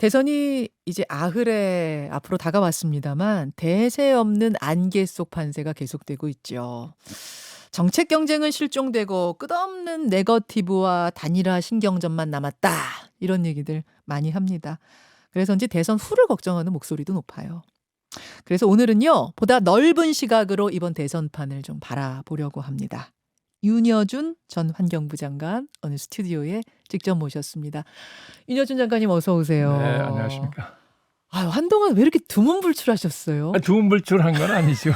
대선이 이제 아흐레 앞으로 다가왔습니다만 대세 없는 안개 속 판세가 계속되고 있죠. 정책 경쟁은 실종되고 끝없는 네거티브와 단일화 신경전만 남았다. 이런 얘기들 많이 합니다. 그래서인지 대선 후를 걱정하는 목소리도 높아요. 그래서 오늘은요, 보다 넓은 시각으로 이번 대선판을 좀 바라보려고 합니다. 윤여준 전 환경부 장관 오늘 스튜디오에 직접 모셨습니다. 윤여준 장관님 어서 오세요. 네, 안녕하십니까. 아유, 한동안 왜 이렇게 두문불출하셨어요? 두문불출한 건 아니죠.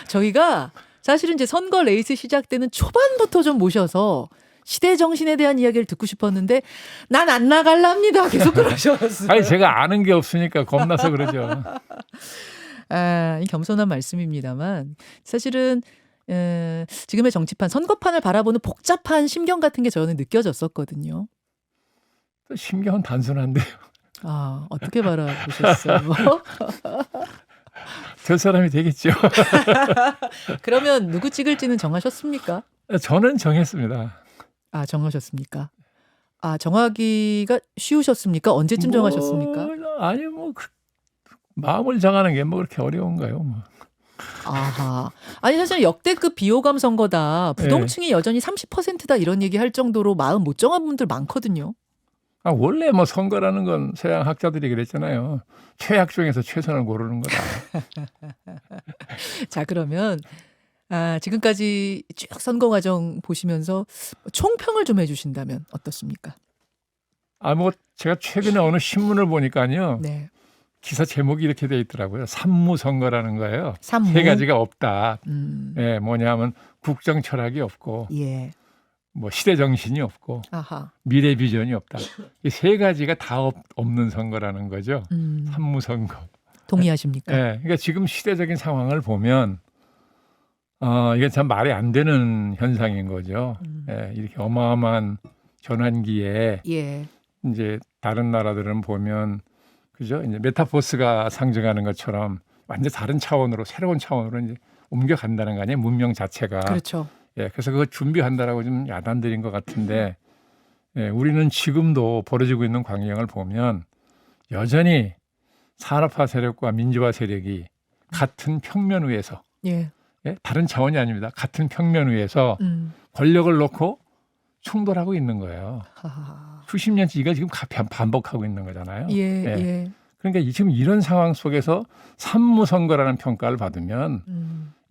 저희가 사실은 이제 선거 레이스 시작되는 초반부터 좀 모셔서 시대 정신에 대한 이야기를 듣고 싶었는데 난 안 나갈랍니다. 계속 그러셨어요. 아니 제가 아는 게 없으니까 겁나서 그러죠. 이 겸손한 말씀입니다만 사실은 지금의 정치판, 선거판을 바라보는 복잡한 심경 같은 게 저는 느껴졌었거든요. 심경은 단순한데요. 아, 어떻게 바라보셨어요? 저 사람이 되겠죠. 그러면 누구 찍을지는 정하셨습니까? 저는 정했습니다. 아, 정하셨습니까? 아, 정하기가 쉬우셨습니까? 언제쯤 정하셨습니까? 아니 마음을 정하는 게 뭐 그렇게 어려운가요? 뭐. 아하. 아니 사실 역대급 비호감 선거다. 부동층이 여전히 30%다 이런 얘기 할 정도로 마음 못 정한 분들 많거든요. 원래 뭐 선거라는 건 서양 학자들이 그랬잖아요. 최악 중에서 최선을 고르는 거다. 자, 그러면 지금까지 쭉 선거 과정 보시면서 총평을 좀 해주신다면 어떻습니까? 제가 최근에 어느 신문을 보니까요. 네. 기사 제목이 이렇게 돼 있더라고요. 산무선거라는 거예요. 산무? 세 가지가 없다. 예, 뭐냐면 국정 철학이 없고, 예. 뭐 시대 정신이 없고, 아하. 미래 비전이 없다. 이 세 가지가 다 없는 선거라는 거죠. 산무선거. 동의하십니까? 그러니까 지금 시대적인 상황을 보면 이게 참 말이 안 되는 현상인 거죠. 이렇게 어마어마한 전환기에 예. 이제 다른 나라들은 보면 그죠? 이제 메타포스가 상징하는 것처럼 완전 다른 차원으로 새로운 차원으로 이제 옮겨간다는 거 아니에요? 문명 자체가. 그렇죠. 그래서 그거 준비한다라고 좀 야단들인 것 같은데 우리는 지금도 벌어지고 있는 광경을 보면 여전히 산업화 세력과 민주화 세력이 같은 평면 위에서 다른 차원이 아닙니다. 같은 평면 위에서 권력을 놓고 충돌하고 있는 거예요. 수십 년째 이거 지금 반복하고 있는 거잖아요. 예. 그러니까 지금 이런 상황 속에서 산무선거라는 평가를 받으면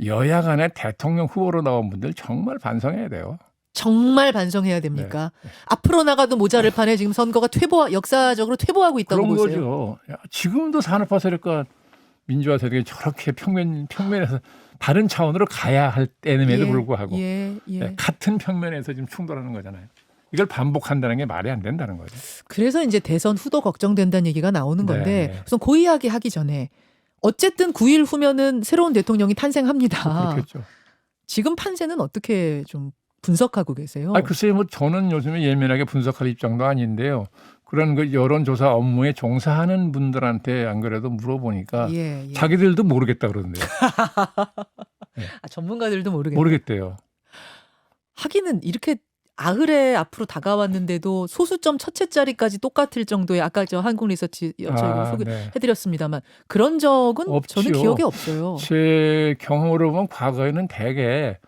여야 간에 대통령 후보로 나온 분들 정말 반성해야 돼요. 정말 반성해야 됩니까? 네. 앞으로 나가도 모자를 판에 지금 선거가 역사적으로 퇴보하고 있다고 그런 보세요. 거죠. 지금도 산업화 세력과 민주화 세력이 저렇게 평면에서 다른 차원으로 가야 할 때임에도 불구하고 같은 평면에서 지금 충돌하는 거잖아요. 이걸 반복한다는 게 말이 안 된다는 거죠. 그래서 이제 대선 후도 걱정된다는 얘기가 나오는 건데 우선 그 이야기 하기 전에 어쨌든 9일 후면은 새로운 대통령이 탄생합니다. 그렇겠죠. 지금 판세는 어떻게 좀 분석하고 계세요? 글쎄요, 뭐 저는 요즘에 예민하게 분석할 입장도 아닌데요. 그런 그 여론조사 업무에 종사하는 분들한테 안 그래도 물어보니까 자기들도 모르겠다 그러는데요. 전문가들도 모르겠대요. 하기는 이렇게 아흐레 앞으로 다가왔는데도 소수점 첫째 자리까지 똑같을 정도의 아까 저 한국리서치 저희가 소개해드렸습니다만 그런 적은 없지요. 저는 기억에 없어요. 제 경험으로 보면 과거에는 대개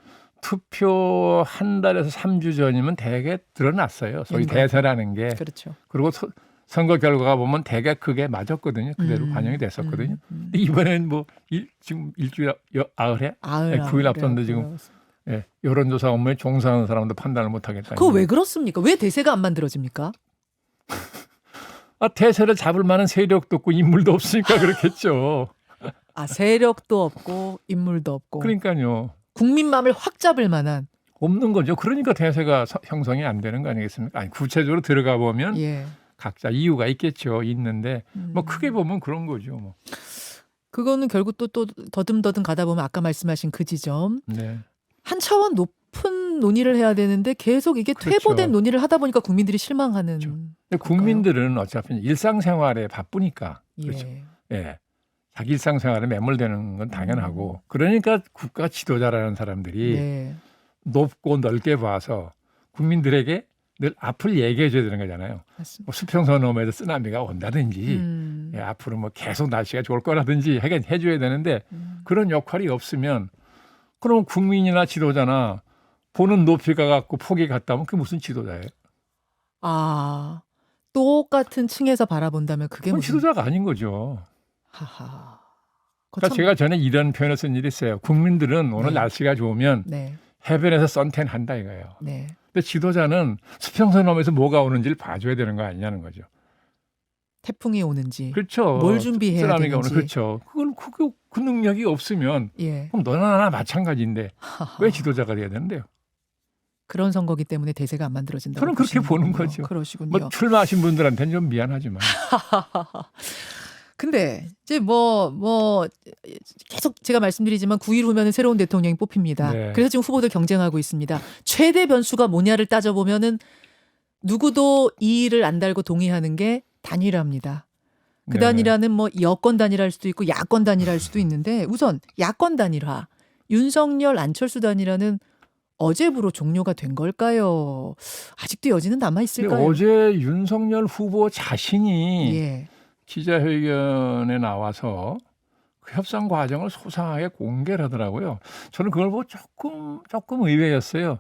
투표 한 달에서 3주 전이면 대개 드러났어요. 소위 대세라는 게. 그렇죠. 그리고 선거 결과가 보면 대개 그게 맞았거든요. 그대로 반영이 됐었거든요. 근데 이번에는 지금 일주일 아흐레? 9일 앞뒀는데 지금 여론조사 업무에 종사하는 사람도 판단을 못하겠다. 그거 왜 그렇습니까? 왜 대세가 안 만들어집니까? 대세를 잡을 만한 세력도 없고 인물도 없으니까 그렇겠죠. 세력도 없고 인물도 없고. 그러니까요. 국민 마음을 확 잡을 만한. 없는 거죠. 그러니까 대세가 형성이 안 되는 거 아니겠습니까? 구체적으로 들어가 보면 각자 이유가 있겠죠. 있는데 뭐 크게 보면 그런 거죠. 뭐. 그거는 결국 또 더듬더듬 가다 보면 아까 말씀하신 그 지점. 한 차원 높은 논의를 해야 되는데 계속 이게 퇴보된 논의를 하다 보니까 국민들이 실망하는. 근데 국민들은 어차피 일상생활에 바쁘니까. 그렇죠. 자기 일상생활에 매몰되는 건 당연하고 그러니까 국가 지도자라는 사람들이 높고 넓게 봐서 국민들에게 늘 앞을 얘기해 줘야 되는 거잖아요. 맞습니다. 뭐 수평선 너머에서 쓰나미가 온다든지 예, 앞으로 뭐 계속 날씨가 좋을 거라든지 하긴 해줘야 되는데 그런 역할이 없으면 그럼 국민이나 지도자나 보는 높이가 같고 폭이 같다면 그게 무슨 지도자예요? 아, 똑같은 층에서 바라본다면 그게 그건 무슨 지도자가 아닌 거죠. 하하. 그거 그러니까 참- 제가 전에 이런 표현을 쓴 일이 있어요. 국민들은 오늘 네. 날씨가 좋으면 네, 해변에서 선탠 한다 이거예요. 네. 근데 지도자는 수평선 너머에서 뭐가 오는지를 봐줘야 되는 거 아니냐는 거죠. 태풍이 오는지 그렇죠. 뭘 준비해야 쓰나미가 오는 되는지. 그렇죠. 그걸 그 능력이 없으면 예, 그럼 너나 나나 마찬가지인데 하하. 왜 지도자가 돼야 되는데요? 그런 선거기 때문에 대세가 안 만들어진다고 저는 그렇게 보시는 보는 거군요. 거죠. 그러시군요. 뭐 출마하신 분들한테는 좀 미안하지만 근데 이제 뭐 계속 제가 말씀드리지만 9일 후면은 새로운 대통령이 뽑힙니다. 네. 그래서 지금 후보들 경쟁하고 있습니다. 최대 변수가 뭐냐를 따져보면은 누구도 이 일을 안 달고 동의하는 게 단일화입니다. 그 네. 단일화는 뭐 여권 단일화일 수도 있고 야권 단일화일 수도 있는데 우선 야권 단일화 윤석열 안철수 단일화는 어제부로 종료가 된 걸까요? 아직도 여지는 남아 근데 있을까요? 어제 윤석열 후보 자신이 예. 기자회견에 나와서 그 협상 과정을 소상하게 공개를 하더라고요. 저는 그걸 보고 조금 의외였어요.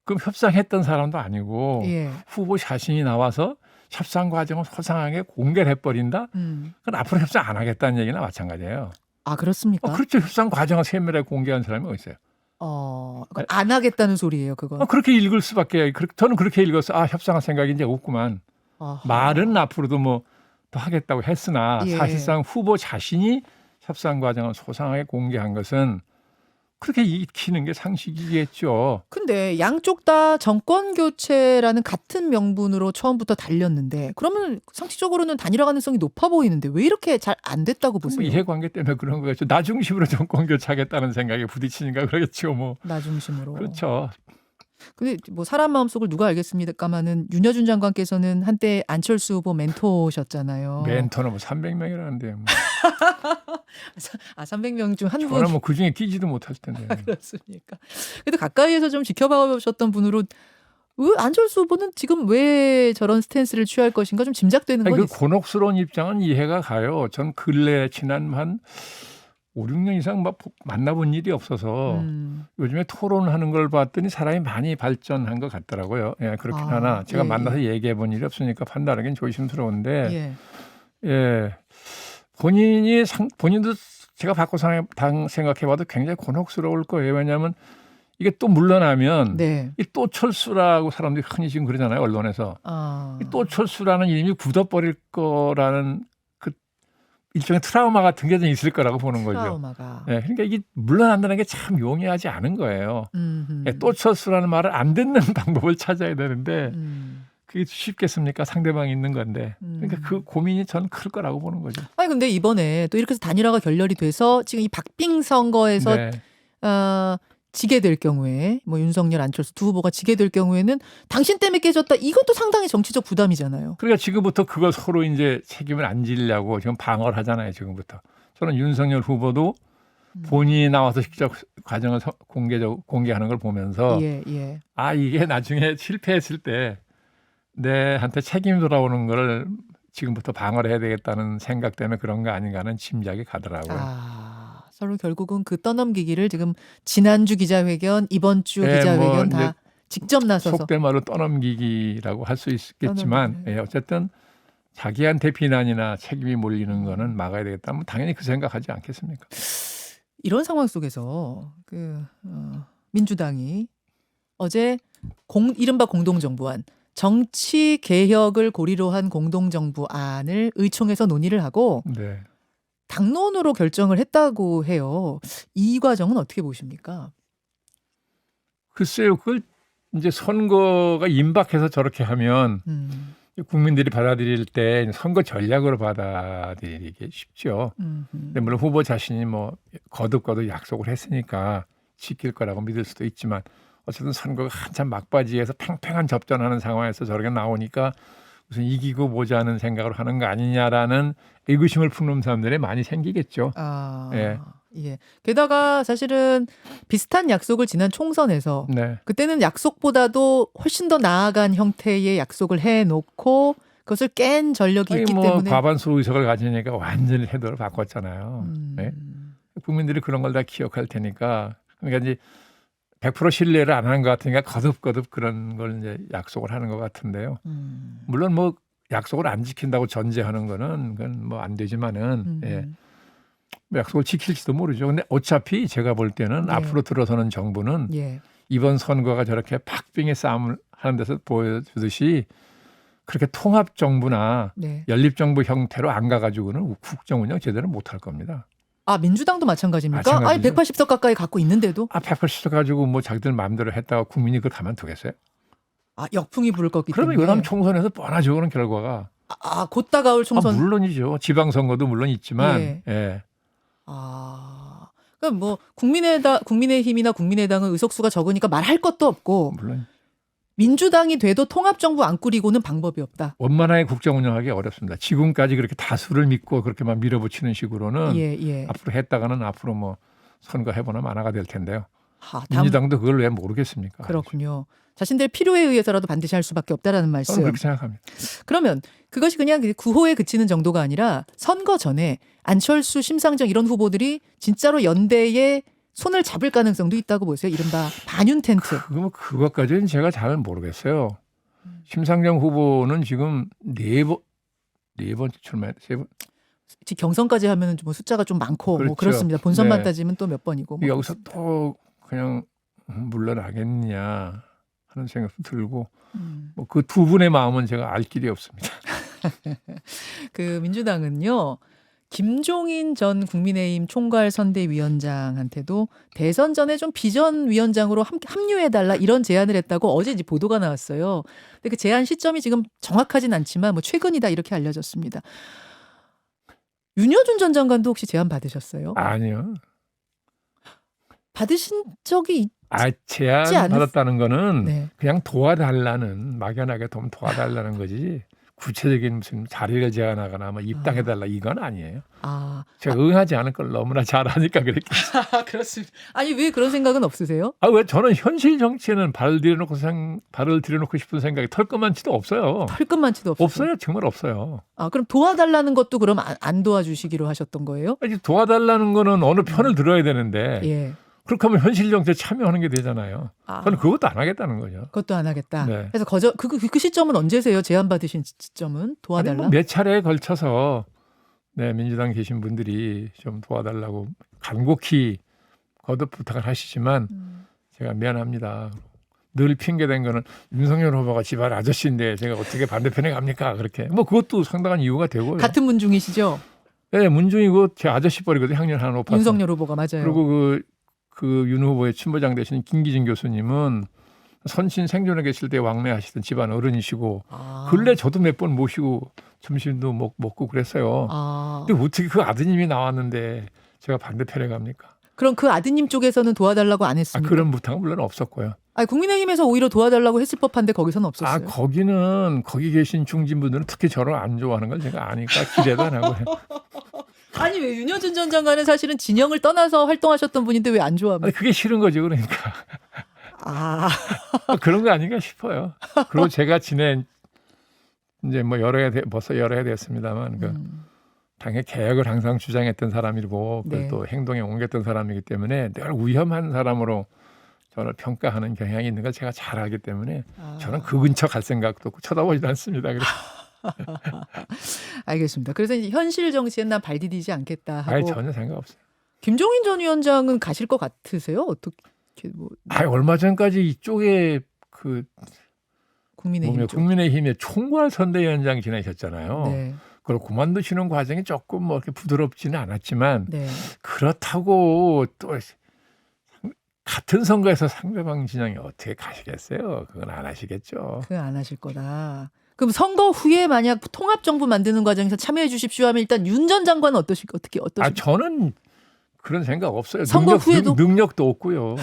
그럼 협상했던 사람도 아니고 예. 후보 자신이 나와서 협상 과정을 소상하게 공개를 해버린다? 그건 앞으로 협상 안 하겠다는 얘기나 마찬가지예요. 아 그렇습니까? 그렇죠. 협상 과정을 세밀하게 공개한 사람이 어디 있어요? 그건 안 하겠다는 소리예요, 그거. 그렇게 읽을 수밖에. 저는 그렇게 읽어서 협상할 생각이 이제 없구만. 아하. 말은 앞으로도 뭐 더 하겠다고 했으나 예. 사실상 후보 자신이 협상 과정을 소상하게 공개한 것은 그렇게 익히는 게 상식이겠죠. 근데 양쪽 다 정권 교체라는 같은 명분으로 처음부터 달렸는데 그러면 상식적으로는 단일화 가능성이 높아 보이는데 왜 이렇게 잘 안 됐다고 뭐 보세요? 이해관계 때문에 그런 거겠죠. 나 중심으로 정권 교체하겠다는 생각에 부딪히니까 그러겠죠. 뭐 나 중심으로. 그렇죠. 근데 뭐 사람 마음속을 누가 알겠습니까마는 윤여준 장관께서는 한때 안철수 후보 멘토셨잖아요. 멘토는 뭐 300명이라는데 뭐. 300명 중 한 분. 저는 뭐 그중에 끼지도 못할 텐데. 그렇습니까? 그래도 가까이에서 좀 지켜봐오셨던 분으로 안철수 후보는 지금 왜 저런 스탠스를 취할 것인가 좀 짐작되는 건 그 있어요. 곤혹스러운 입장은 이해가 가요. 전 근래 지난 한 5, 6년 이상 막 만나본 일이 없어서 요즘에 토론하는 걸 봤더니 사람이 많이 발전한 것 같더라고요. 예, 그렇긴 하나 제가 예, 만나서 얘기해 본 일이 없으니까 판단하기는 조심스러운데 예. 예, 본인도 제가 바꿔 생각해봐도 굉장히 곤혹스러울 거예요. 왜냐하면 이게 또 물러나면 네. 이 또 철수라고 사람들이 흔히 지금 그러잖아요. 언론에서. 아. 이 또 철수라는 이름이 굳어버릴 거라는 그 일종의 트라우마 같은 게 좀 있을 거라고 보는 거죠. 트라우마가. 예, 그러니까 이게 물러난다는 게 참 용이하지 않은 거예요. 음흠. 예, 또 철수라는 말을 안 듣는 방법을 찾아야 되는데 음. 그게 쉽겠습니까? 상대방이 있는 건데. 그러니까 그 고민이 저는 클 거라고 보는 거죠. 아니 근데 이번에 또 이렇게 해서 단일화가 결렬이 돼서 지금 이 박빙 선거에서 네. 지게 될 경우에 뭐 윤석열 안철수 두 후보가 지게 될 경우에는 당신 때문에 깨졌다. 이것도 상당히 정치적 부담이잖아요. 그러니까 지금부터 그걸 서로 이제 책임을 안 지려고 지금 방어를 하잖아요. 지금부터. 저는 윤석열 후보도 본인이 나와서 직접 과정을 공개하는 걸 보면서 예, 예. 이게 나중에 실패했을 때 내한테 책임이 돌아오는 걸 지금부터 방어를 해야 되겠다는 생각 때문에 그런 거 아닌가 하는 짐작이 가더라고요. 서로 결국은 그 떠넘기기를 지금 지난주 기자회견, 이번 주 네, 기자회견 뭐 다 이제 직접 나서서 속된 말로 떠넘기기라고 할 수 있겠지만 떠넘기기를. 어쨌든 자기한테 비난이나 책임이 몰리는 거는 막아야 되겠다면 당연히 그 생각하지 않겠습니까? 이런 상황 속에서 민주당이 어제 이른바 공동정부안 정치 개혁을 고리로 한 공동정부안을 의총에서 논의를 하고 네. 당론으로 결정을 했다고 해요. 이 과정은 어떻게 보십니까? 글쎄요, 그걸 이제 선거가 임박해서 저렇게 하면 국민들이 받아들일 때 선거 전략으로 받아들이기 쉽죠. 근데 물론 후보 자신이 뭐 거듭 약속을 했으니까 지킬 거라고 믿을 수도 있지만 어쨌든 선거가 한참 막바지에서 팽팽한 접전하는 상황에서 저렇게 나오니까 무슨 이기고 보자는 생각으로 하는 거 아니냐라는 의구심을 품는 사람들이 많이 생기겠죠. 아, 예. 예. 게다가 사실은 비슷한 약속을 지난 총선에서 네. 그때는 약속보다도 훨씬 더 나아간 형태의 약속을 해놓고 그것을 깬 전력이 아니 있기 뭐 때문에 과반수 의석을 가지니까 완전히 태도를 바꿨잖아요. 네? 국민들이 그런 걸 다 기억할 테니까 그러니까 이제 100% 신뢰를 안 하는 것 같으니까 거듭거듭 그런 걸 이제 약속을 하는 것 같은데요. 물론 뭐 약속을 안 지킨다고 전제하는 거는 그건 뭐 안 되지만은 예. 뭐 약속을 지킬지도 모르죠. 근데 어차피 제가 볼 때는 네. 앞으로 들어서는 정부는 예. 이번 선거가 저렇게 박빙의 싸움을 하는 데서 보여주듯이 그렇게 통합 정부나 네. 연립 정부 형태로 안 가가지고는 국정 운영 제대로 못할 겁니다. 아, 민주당도 마찬가지입니까? 아니, 마찬가지죠. 180석 가까이 갖고 있는데도? 180석 가지고 뭐 자기들 마음대로 했다가 국민이 그걸 가만두겠어요? 아, 역풍이 불 것 같기 그러면 때문에. 이번 총선에서 뻔하죠. 그런 결과가. 곧 다가올 총선. 물론이죠. 지방선거도 물론 있지만. 예. 예. 그럼 뭐 국민의힘이나 국민의당은 의석수가 적으니까 말할 것도 없고 물론 민주당이 돼도 통합정부 안 꾸리고는 방법이 없다. 원만하게 국정 운영하기 어렵습니다. 지금까지 그렇게 다수를 믿고 그렇게 막 밀어붙이는 식으로는 예. 앞으로 했다가는 앞으로 뭐 선거 해보나 마나가 될 텐데요. 다음, 민주당도 그걸 왜 모르겠습니까? 그렇군요. 자신들 필요에 의해서라도 반드시 할 수밖에 없다라는 저는 말씀. 그렇게 생각합니다. 그러면 그것이 그냥 구호에 그치는 정도가 아니라 선거 전에 안철수, 심상정 이런 후보들이 진짜로 연대에 손을 잡을 가능성도 있다고 보세요. 이른바 반윤 텐트. 그것까지는 제가 잘 모르겠어요. 심상정 후보는 지금 네 번째 출마했 세 번. 경선까지 하면 뭐 숫자가 좀 많고 그렇죠. 뭐 그렇습니다. 본선만 네. 따지면 또 몇 번이고. 뭐 여기서 또 그냥 물러나겠냐 하는 생각도 들고 뭐 그 두 분의 마음은 제가 알 길이 없습니다. 그 민주당은요. 김종인 전 국민의힘 총괄선대위원장한테도 대선 전에 좀 비전위원장으로 합류해달라 이런 제안을 했다고 어제 이제 보도가 나왔어요. 근데 그 제안 시점이 지금 정확하진 않지만 뭐 최근이다 이렇게 알려졌습니다. 윤여준 전 장관도 혹시 제안 받으셨어요? 아니요. 받으신 적이 제안 받았다는 거는 네. 그냥 도와달라는 막연하게 좀 도와달라는 거지 구체적인 무슨 자리를 제안하거나 뭐 입당해달라 이건 아니에요. 제가 응하지 않을 걸 너무나 잘 아니까 그랬겠죠. 그렇습니다. 아니 왜 그런 생각은 없으세요? 왜 저는 현실 정치에는 발을 들여놓고 싶은 생각이 털끝만치도 없어요. 털끝만치도 없어요. 없어요. 정말 없어요. 그럼 도와달라는 것도 그럼 안 도와주시기로 하셨던 거예요? 아니, 도와달라는 거는 어느 편을 들어야 되는데 예. 그렇게 하면 현실 정치에 참여하는 게 되잖아요. 저는 그것도 안 하겠다는 거죠. 그것도 안 하겠다. 네. 그래서 그 시점은 언제세요? 제안 받으신 시점은 도와달라? 몇 차례에 걸쳐서 민주당 계신 분들이 좀 도와달라고 간곡히 거듭 부탁을 하시지만 제가 미안합니다. 늘 핑계댄 거는 윤석열 후보가 집안 아저씨인데 제가 어떻게 반대편에 갑니까? 그렇게 뭐 그것도 상당한 이유가 되고요. 같은 문중이시죠? 네, 문중이고 제 아저씨 뻘이거든요. 학년 하나 높아서. 윤석열 후보가 맞아요. 그리고 그 윤 후보의 친부장 되신 김기진 교수님은 선신 생존에 계실 때 왕래하시던 집안 어른이시고 근래 저도 몇 번 모시고 점심도 먹고 그랬어요. 근데 어떻게 그 아드님이 나왔는데 제가 반대편에 갑니까? 그럼 그 아드님 쪽에서는 도와달라고 안 했습니까? 그런 부탁은 물론 없었고요. 국민의힘에서 오히려 도와달라고 했을 법한데 거기서는 없었어요. 거기 계신 중진분들은 특히 저를 안 좋아하는 걸 제가 아니까 기대도 안 하고 해요. 아니 왜 윤여준 전 장관은 사실은 진영을 떠나서 활동하셨던 분인데 왜 안 좋아합니까? 그게 싫은 거죠. 그러니까. 그런 거 아닌가 싶어요. 그리고 제가 지낸 이제 뭐 벌써 여러 해 됐습니다만 당의 개혁을 항상 주장했던 사람이고 그걸 또 행동에 옮겼던 사람이기 때문에 늘 위험한 사람으로 저를 평가하는 경향이 있는 걸 제가 잘 알기 때문에 저는 그 근처 갈 생각도 없고 쳐다보지도 않습니다. 그래서. 알겠습니다. 그래서 이제 현실 정치엔 난 발 디디지 않겠다 하고. 전혀 생각 없어요. 김종인 전 위원장은 가실 것 같으세요? 어떻게 뭐? 얼마 전까지 이쪽에 국민의힘의 총괄 선대위원장 지내셨잖아요. 네. 그걸 그만두시는 과정이 조금 뭐 이렇게 부드럽지는 않았지만 네. 그렇다고 또 같은 선거에서 상대방 진영이 어떻게 가시겠어요? 그건 안 하시겠죠. 그건 안 하실 거다. 그럼 선거 후에 만약 통합정부 만드는 과정에서 참여해 주십시오 하면 일단 윤 전 장관은 어떻게? 저는 그런 생각 없어요. 선거 후에도? 능력도 없고요.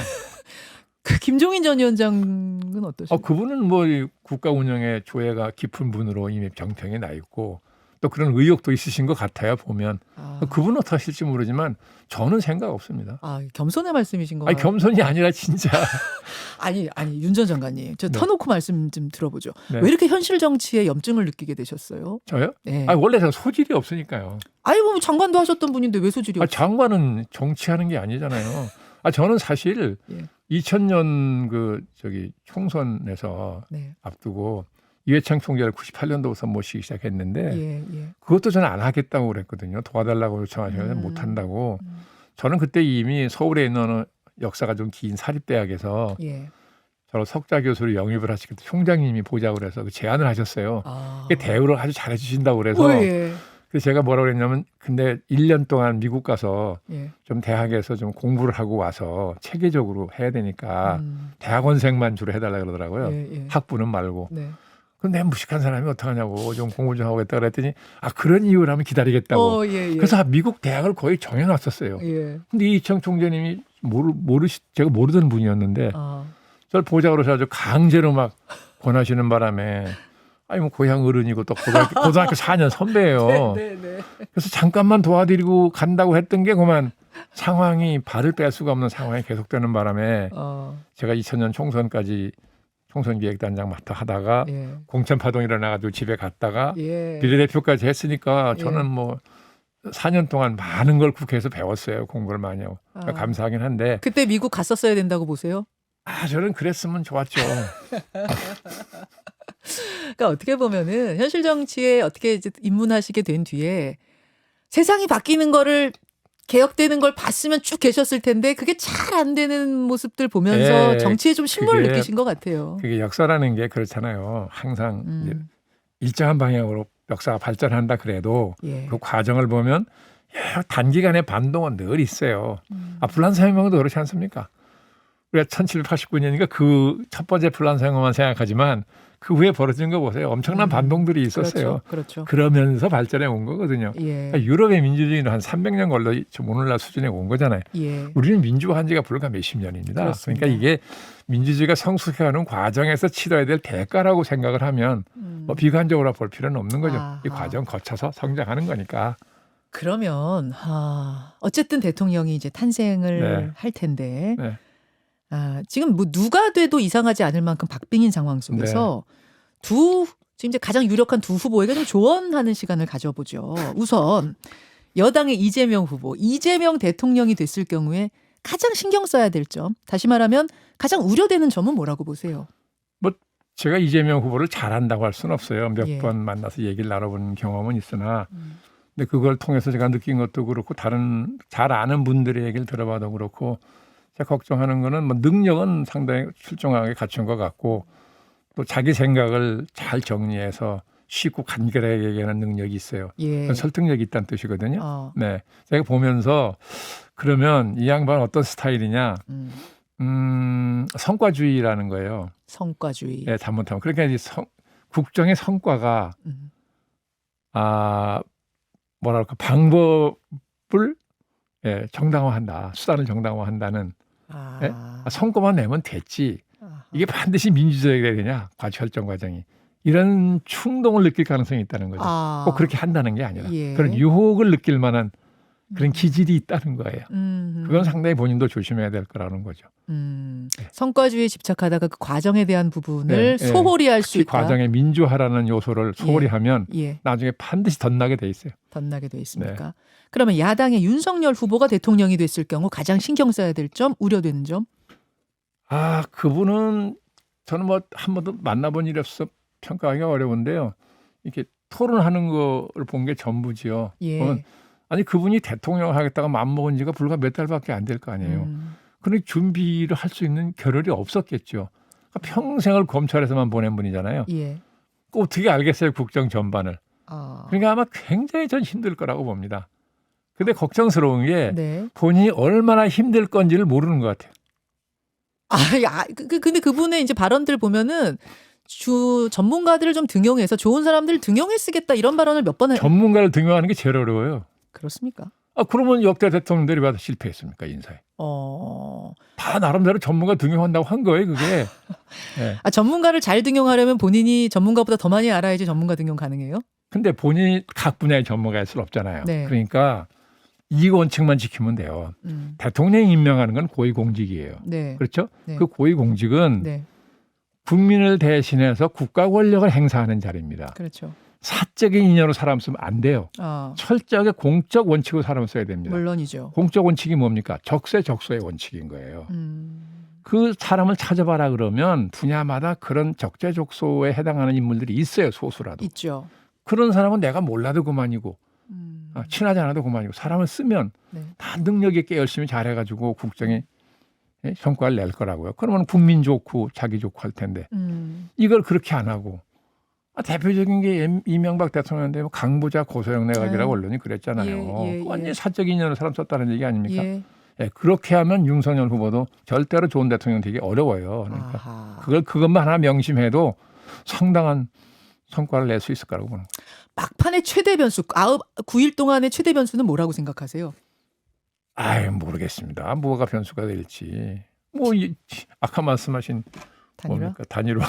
그 김종인 전 위원장은 어떠세요? 그분은 뭐 이 국가 운영에 조예가 깊은 분으로 이미 정평이 나 있고 또 그런 의욕도 있으신 것 같아요 보면. 그분은 어떻게 하실지 모르지만 저는 생각 없습니다. 겸손의 말씀이신 거 아니 같아요. 겸손이 아니라 진짜. 아니 윤 전 장관님, 저 네. 터놓고 말씀 좀 들어보죠. 네. 왜 이렇게 현실 정치에 염증을 느끼게 되셨어요? 저요? 네. 원래 제가 소질이 없으니까요. 뭐 장관도 하셨던 분인데 왜 소질이 없어요? 장관은 정치하는 게 아니잖아요. 저는 사실 예. 2000년 총선에서 네. 앞두고 이회창 총재를 98년도부터 모시기 시작했는데 예. 그것도 저는 안 하겠다고 그랬거든요. 도와달라고 요청하셔서 못 한다고. 저는 그때 이미 서울에 있는 역사가 좀 긴 사립대학에서 예. 저를 석좌 교수로 영입을 하시기 때문에 총장님이 보자고 그래서 그 제안을 하셨어요. 그게 대우를 아주 잘해 주신다고 그래서 예. 그래서 제가 뭐라고 그랬냐면 근데 1년 동안 미국 가서 예. 좀 대학에서 좀 공부를 하고 와서 체계적으로 해야 되니까 음. 대학원생만 주로 해달라 그러더라고요. 예. 학부는 말고. 네. 근데 무식한 사람이 어떡하냐고 좀 공부 좀 하고 있다 그랬더니 그런 이유라면 기다리겠다고. 예. 그래서 미국 대학을 거의 정해놨었어요. 예. 근데 이청 총재님이 제가 모르던 분이었는데 저를 보자고 그러셔서 강제로 막 권하시는 바람에 뭐 고향 어른이고 또 고등학교 4년 선배예요. 네. 그래서 잠깐만 도와드리고 간다고 했던 게 그만 상황이 발을 뺄 수가 없는 상황이 계속되는 바람에 제가 2000년 총선까지 총선기획단장 맡아 하다가 예. 공천파동이 일어나가지고 집에 갔다가 예. 비례대표까지 했으니까 저는 예. 뭐 4년 동안 많은 걸 국회에서 배웠어요. 공부를 많이 하고. 그러니까 감사하긴 한데 그때 미국 갔었어야 된다고 보세요? 저는 그랬으면 좋았죠. 그러니까 어떻게 보면은 현실 정치에 어떻게 이제 입문하시게 된 뒤에 세상이 바뀌는 거를 개혁되는 걸 봤으면 쭉 계셨을 텐데 그게 잘 안 되는 모습들 보면서 정치에 좀 신물을 그게- 느끼신 것 같아요. 그게 역사라는 게 그렇잖아요. 항상 이제 음. 일정한 방향으로 역사가 발전한다 그래도 예. 그 과정을 보면 단기간의 반동은 늘 있어요. 불란사혁명도 그렇지 않습니까? 우리가 1789년이니까 그 첫 번째 불란사혁명만 생각하지만 그 후에 벌어진 거 보세요. 엄청난 반동들이 있었어요. 그렇죠. 그러면서 발전해 온 거거든요. 예. 그러니까 유럽의 민주주의는 한 300년 걸려 좀 오늘날 수준에 온 거잖아요. 예. 우리는 민주화한 지가 불과 몇십 년입니다. 그렇습니다. 그러니까 이게 민주주의가 성숙해가는 과정에서 치러야 될 대가라고 생각을 하면 뭐 비관적으로 볼 필요는 없는 거죠. 이 아하. 과정 거쳐서 성장하는 거니까. 그러면 어쨌든 대통령이 이제 탄생을 네. 할 텐데 네. 지금 뭐 누가 돼도 이상하지 않을 만큼 박빙인 상황 속에서 지금 이제 가장 유력한 두 후보에게 좀 조언하는 시간을 가져보죠. 우선 여당의 이재명 후보, 이재명 대통령이 됐을 경우에 가장 신경 써야 될 점, 다시 말하면 가장 우려되는 점은 뭐라고 보세요? 제가 이재명 후보를 잘한다고 할 수는 없어요. 몇 예. 번 만나서 얘기를 나눠본 경험은 있으나 근데 그걸 통해서 제가 느낀 것도 그렇고 다른 잘 아는 분들의 얘기를 들어봐도 그렇고 제가 걱정하는 거는 뭐 능력은 상당히 출중하게 갖춘 것 같고 또 자기 생각을 잘 정리해서 쉽고 간결하게 얘기하는 능력이 있어요. 예. 설득력이 있다는 뜻이거든요. 음. 네, 제가 보면서 그러면 이 양반 어떤 스타일이냐? 성과주의라는 거예요. 성과주의. 네, 잘못하면 그러니까 이제 국정의 성과가 음. 뭐랄까 방법을 정당화한다, 수단을 정당화한다는 성과만 내면 됐지. 이게 반드시 민주적이어야 되냐? 과철정 과정이 이런 충동을 느낄 가능성이 있다는 거죠. 꼭 그렇게 한다는 게 아니라 예. 그런 유혹을 느낄 만한 그런 기질이 있다는 거예요. 그건 상당히 본인도 조심해야 될 거라는 거죠. 성과주의에 집착하다가 그 과정에 대한 부분을 네, 소홀히 할 수 특히 있다. 과정의 민주화라는 요소를 소홀히 하면 예. 나중에 반드시 덧나게 돼 있어요. 덧나게 돼 있습니까? 그러면 야당의 윤석열 후보가 대통령이 됐을 경우 가장 신경 써야 될 점, 우려되는 점? 그분은 저는 뭐 한 번도 만나본 일이 없어 평가하기가 어려운데요. 이렇게 토론하는 거를 본 게 전부지요. 예. 아니 그분이 대통령을 하겠다가 마음먹은 지가 불과 몇 달밖에 안 될 거 아니에요. 그런데 준비를 할 수 있는 겨를이 없었겠죠. 그러니까 평생을 검찰에서만 보낸 분이잖아요. 예. 어떻게 알겠어요 국정 전반을. 아. 그러니까 아마 굉장히 전 힘들 거라고 봅니다. 근데 걱정스러운 게 네. 본인이 얼마나 힘들 건지를 모르는 것 같아요. 근데 그분의 이제 발언들 보면은 전문가들을 좀 등용해서 좋은 사람들을 등용해 쓰겠다 이런 발언을 몇 번 전문가를 등용하는 게 제일 어려워요. 그렇습니까? 그러면 역대 대통령들이 왜 실패했습니까 인사에? 다 나름대로 전문가 등용한다고 한 거예요, 그게. 예. 전문가를 잘 등용하려면 본인이 전문가보다 더 많이 알아야지 전문가 등용 가능해요? 근데 본인이 각 분야의 전문가일 수는 없잖아요. 네. 그러니까 이 원칙만 지키면 돼요. 대통령이 임명하는 건 고위공직이에요. 네. 그렇죠? 네. 그 고위공직은 네. 국민을 대신해서 국가 권력을 행사하는 자리입니다. 그렇죠. 사적인 인연으로 사람 쓰면 안 돼요. 철저하게 공적 원칙으로 사람을 써야 됩니다. 물론이죠. 공적 원칙이 뭡니까? 적세적소의 원칙인 거예요. 그 사람을 찾아봐라 그러면 분야마다 그런 적재적소에 해당하는 인물들이 있어요. 소수라도. 있죠. 그런 사람은 내가 몰라도 그만이고 친하지 않아도 그만이고 사람을 쓰면 네. 다 능력 있게 열심히 잘해가지고 국정에 성과를 낼 거라고요. 그러면 국민 좋고 자기 좋고 할 텐데 이걸 그렇게 안 하고 대표적인 게 이명박 대통령인데 뭐 강부자 고소영 내각이라고 언론이 그랬잖아요. 완전히 사적 인연으로 사람 썼다는 얘기 아닙니까? 예, 그렇게 하면 윤석열 후보도 절대로 좋은 대통령 되기 어려워요. 그러니까 그것만 하나 명심해도 상당한 성과를 낼 수 있을 거라고 보는 거예요. 막판의 최대 변수, 9일 동안의 최대 변수는 뭐라고 생각하세요? 모르겠습니다. 뭐가 변수가 될지. 아까 말씀하신 단일화? 뭡니까? 단일화.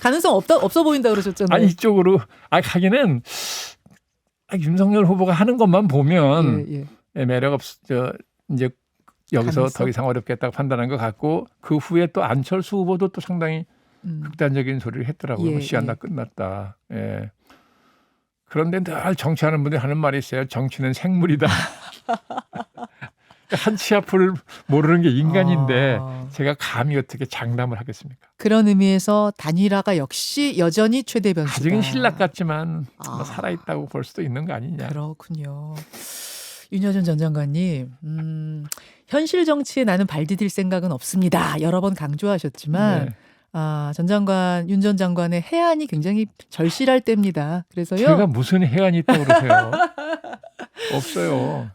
가능성 없어 보인다 그러셨잖아요. 아니 이쪽으로 하기는 윤석열 후보가 하는 것만 보면 매력 이제 여기서 가능성? 더 이상 어렵겠다고 판단한 것 같고 그 후에 또 안철수 후보도 또 상당히 극단적인 소리를 했더라고요. 시간 다 끝났다. 예. 그런데 늘 정치하는 분들이 하는 말이 있어요. 정치는 생물이다. 한치 앞을 모르는 게 인간인데 제가 감히 어떻게 장담을 하겠습니까? 그런 의미에서 단일화가 역시 여전히 최대 변수다. 아직은 신락 같지만 살아있다고 볼 수도 있는 거 아니냐. 그렇군요. 윤여준 전 장관님, 현실 정치에 나는 발 디딜 생각은 없습니다. 여러 번 강조하셨지만 네. 윤 전 장관의 해안이 굉장히 절실할 때입니다. 그래서요. 제가 무슨 해안이 있다고 그러세요? 없어요.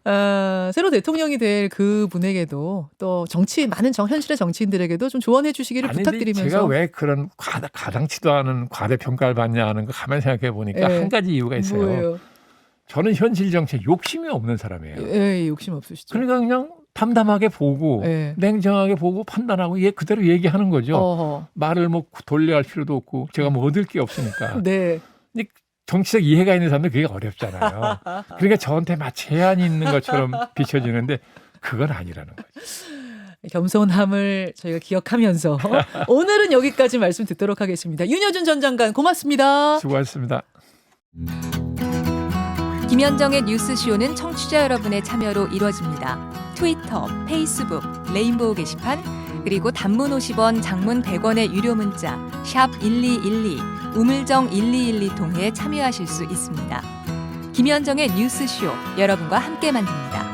새로 대통령이 될 그분에게도 또 많은 현실의 정치인들에게도 좀 조언해 주시기를 부탁드리면서. 제가 왜 그런 가당치도 않은 과대평가를 받냐 하는 거 가만히 생각해 보니까 한 가지 이유가 있어요. 뭐예요? 저는 현실 정치에 욕심이 없는 사람이에요. 욕심 없으시죠. 그러니까 그냥 담담하게 보고 냉정하게 보고 판단하고 그대로 얘기하는 거죠. 말을 돌려야 할 필요도 없고 제가 얻을 게 없으니까. 네. 정치적 이해가 있는 사람들 그게 어렵잖아요. 그러니까 저한테 마치 해안이 있는 것처럼 비춰지는데 그건 아니라는 거죠. 겸손함을 저희가 기억하면서 오늘은 여기까지 말씀 듣도록 하겠습니다. 윤여준 전 장관 고맙습니다. 수고하셨습니다. 김현정의 뉴스쇼는 청취자 여러분의 참여로 이루어집니다. 트위터, 페이스북, 레인보우 게시판, 그리고 단문 50원, 장문 100원의 유료 문자 샵 1212, 우물정 1212 통해 참여하실 수 있습니다. 김현정의 뉴스쇼, 여러분과 함께 만듭니다.